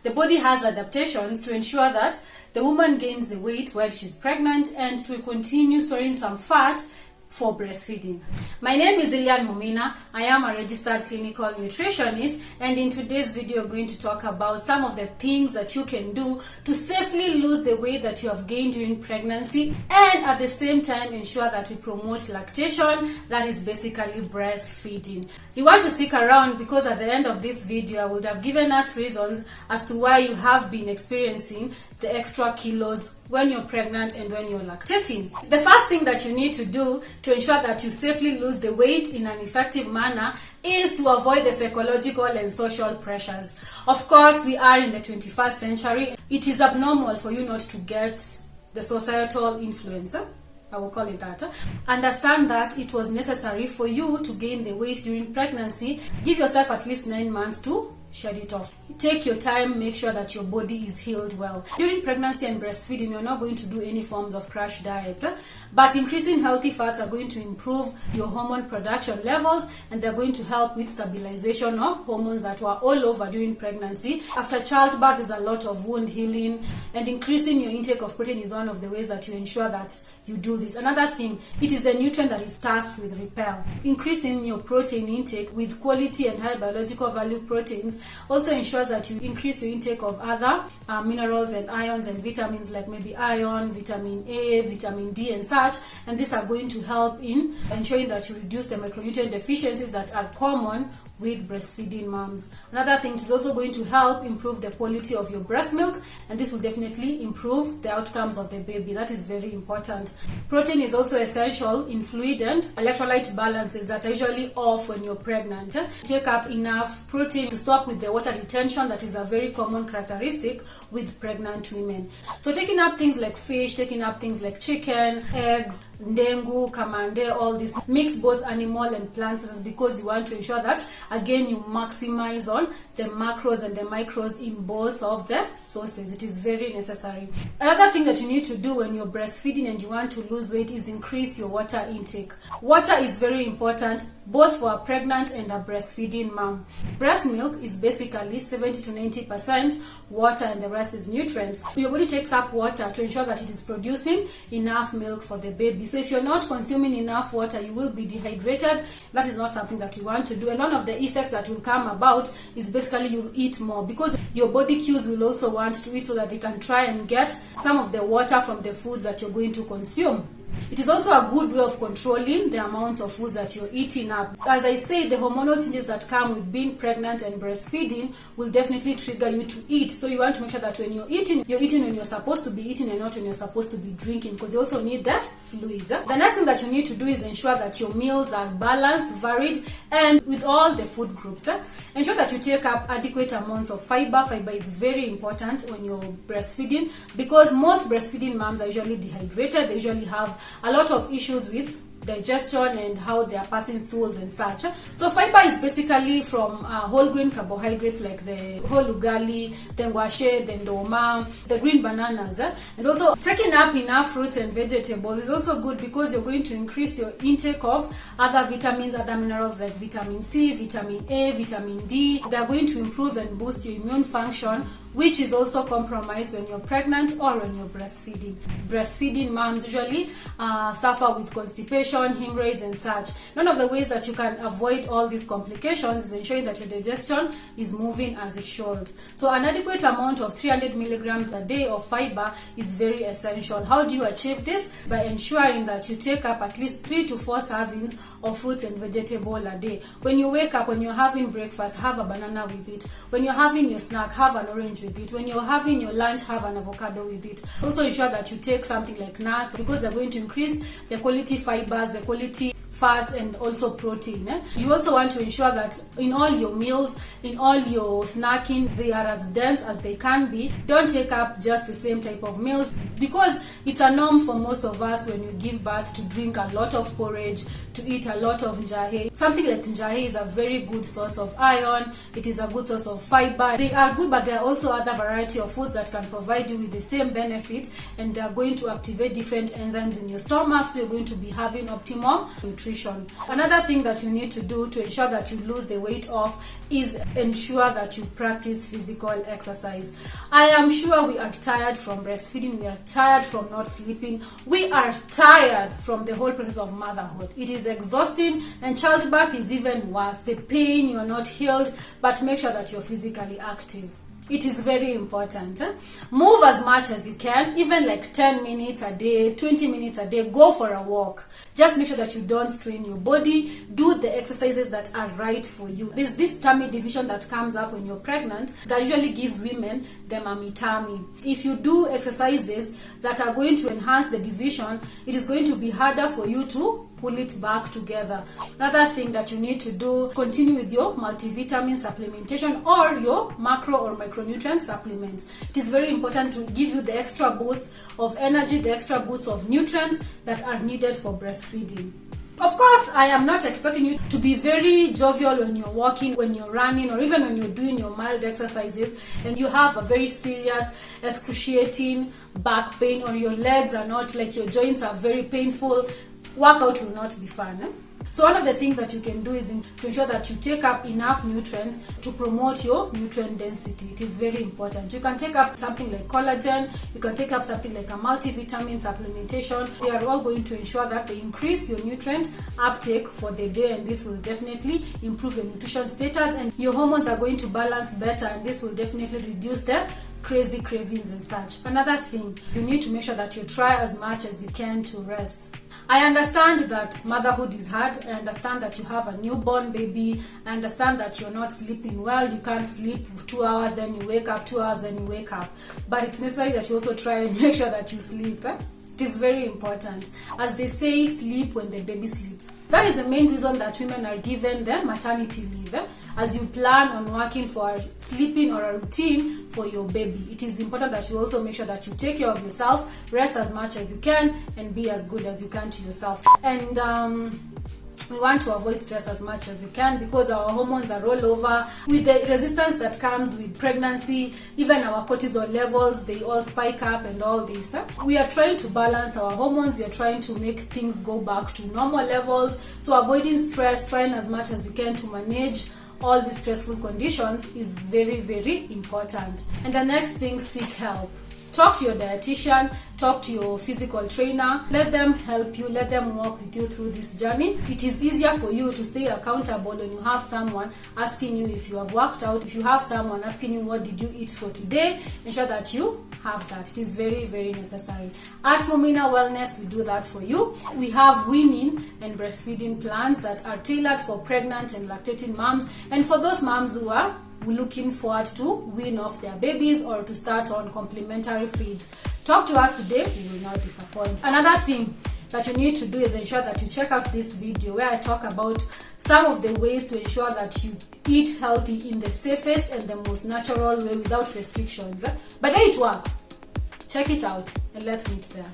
The body has adaptations to ensure that the woman gains the weight while she's pregnant and to continue storing some fat for breastfeeding. My name is Lilian Momina. I am a registered clinical nutritionist, and in today's video I'm going to talk about some of the things that you can do to safely lose the weight that you have gained during pregnancy and at the same time ensure that we promote lactation, that is basically breastfeeding. You want to stick around because at the end of this video I would have given us reasons as to why you have been experiencing the extra kilos when you're pregnant and when you're lactating. The first thing that you need to do to ensure that you safely lose the weight in an effective manner is to avoid the psychological and social pressures. Of course, we are in the 21st century. It is abnormal for you not to get the societal influence. I will call it that. Understand that it was necessary for you to gain the weight during pregnancy. Give yourself at least 9 months to shed it off. Take your time, make sure that your body is healed well. During pregnancy and breastfeeding, you're not going to do any forms of crash diets, but increasing healthy fats are going to improve your hormone production levels, and they're going to help with stabilization of hormones that were all over during pregnancy. After childbirth, there's a lot of wound healing, and increasing your intake of protein is one of the ways that you ensure that you do this. Another thing, it is the nutrient that is tasked with repel. Increasing your protein intake with quality and high biological value proteins also ensures that you increase your intake of other minerals and ions and vitamins, like maybe iron, vitamin A, vitamin D and such, and these are going to help in ensuring that you reduce the micronutrient deficiencies that are common with breastfeeding moms. Another thing, is also going to help improve the quality of your breast milk, and this will definitely improve the outcomes of the baby. That is very important. Protein is also essential in fluid and electrolyte balances that are usually off when you're pregnant. Take up enough protein to stop with the water retention that is a very common characteristic with pregnant women. So taking up things like fish, taking up things like chicken, eggs, ndengu, kamande, all this, mix both animal and plant sources because you want to ensure that again you maximize on the macros and the micros in both of the sources. It is very necessary. Another thing that you need to do when you're breastfeeding and you want to lose weight is increase your water intake. Water is very important both for a pregnant and a breastfeeding mom. Breast milk is basically 70 to 90% water and the rest is nutrients. Your body takes up water to ensure that it is producing enough milk for the baby. So if you're not consuming enough water, you will be dehydrated. That is not something that you want to do. And one of the effects that will come about is basically you eat more because your body cues will also want to eat so that they can try and get some of the water from the foods that you're going to consume. It is also a good way of controlling the amount of foods that you're eating up. As I say, the hormonal changes that come with being pregnant and breastfeeding will definitely trigger you to eat. So you want to make sure that when you're eating when you're supposed to be eating and not when you're supposed to be drinking, because you also need that fluids. The next thing that you need to do is ensure that your meals are balanced, varied, and with all the food groups. Ensure that you take up adequate amounts of fiber. Fiber is very important when you're breastfeeding because most breastfeeding moms are usually dehydrated. They usually have a lot of issues with digestion and how they are passing stools and such. So fiber is basically from whole grain carbohydrates like the whole ugali, the ngwashe, the ndoma, the green bananas. And also taking up enough fruits and vegetables is also good because you're going to increase your intake of other vitamins, other minerals like vitamin C, vitamin A, vitamin D. They're going to improve and boost your immune function, which is also compromised when you're pregnant or when you're breastfeeding. Breastfeeding moms usually suffer with constipation, hemorrhoids and such. One of the ways that you can avoid all these complications is ensuring that your digestion is moving as it should. So an adequate amount of 300 milligrams a day of fiber is very essential. How do you achieve this? By ensuring that you take up at least 3 to 4 servings of fruits and vegetable a day. When you wake up, when you're having breakfast, have a banana with it. When you're having your snack, have an orange with it. When you're having your lunch, have an avocado with it. Also ensure that you take something like nuts because they're going to increase the quality fibers, the quality fats and also protein. You also want to ensure that in all your meals, in all your snacking, they are as dense as they can be. Don't take up just the same type of meals. because it's a norm for most of us when you give birth to drink a lot of porridge, to eat a lot of njahe. Something like njahe is a very good source of iron. It is a good source of fiber. They are good, but there are also other variety of foods that can provide you with the same benefits, and they are going to activate different enzymes in your stomach, so you're going to be having optimum nutrition. Another thing that you need to do to ensure that you lose the weight off is ensure that you practice physical exercise. I am sure we are tired from breastfeeding, we are tired from not sleeping, we are tired from the whole process of motherhood. It is exhausting, and childbirth is even worse. The pain, you're not healed, but make sure that you're physically active. It is very important. Move as much as you can, even like 10 minutes a day, 20 minutes a day. Go for a walk. Just make sure that you don't strain your body. Do the exercises that are right for you. There's this tummy division that comes up when you're pregnant that usually gives women the mommy tummy. If you do exercises that are going to enhance the division, it is going to be harder for you to pull it back together. Another thing that you need to do, continue with your multivitamin supplementation or your macro or micronutrient supplements. It is very important to give you the extra boost of energy, the extra boost of nutrients that are needed for breastfeeding. Of course, I am not expecting you to be very jovial when you're walking, when you're running, or even when you're doing your mild exercises and you have a very serious, excruciating back pain, or your legs are not, like your joints are very painful. Workout will not be fun. So one of the things that you can do is to ensure that you take up enough nutrients to promote your nutrient density. It is very important. You can take up something like collagen, you can take up something like a multivitamin supplementation. They are all going to ensure that they increase your nutrient uptake for the day, and this will definitely improve your nutrition status, and your hormones are going to balance better, and this will definitely reduce the crazy cravings and such. Another thing, you need to make sure that you try as much as you can to rest. I understand that motherhood is hard. I understand that you have a newborn baby. I understand that you're not sleeping well. You can't sleep 2 hours, then you wake up, 2 hours, then you wake up. But it's necessary that you also try and make sure that you sleep. It is very important. As they say, sleep when the baby sleeps. That is the main reason that women are given the maternity leave. As you plan on working for sleeping or a routine for your baby, it is important that you also make sure that you take care of yourself, rest as much as you can, and be as good as you can to yourself. And we want to avoid stress as much as we can, because our hormones are all over. With the resistance that comes with pregnancy, even our cortisol levels, they all spike up and all this. We are trying to balance our hormones. We are trying to make things go back to normal levels. So avoiding stress, trying as much as you can to manage all these stressful conditions is very, very important. And the next thing, seek help. Talk to your dietitian, talk to your physical trainer, let them help you, let them walk with you through this journey. It is easier for you to stay accountable when you have someone asking you if you have worked out, if you have someone asking you what did you eat for today. Ensure that you have that. It is very, very necessary. At Momina Wellness, we do that for you. We have weaning and breastfeeding plans that are tailored for pregnant and lactating moms, and for those moms who are looking forward to wean off their babies or to start on complementary feeds. Talk to us today, we will not disappoint. Another thing that you need to do is ensure that you check out this video where I talk about some of the ways to ensure that you eat healthy in the safest and the most natural way without restrictions. But then it works. Check it out and let's meet there.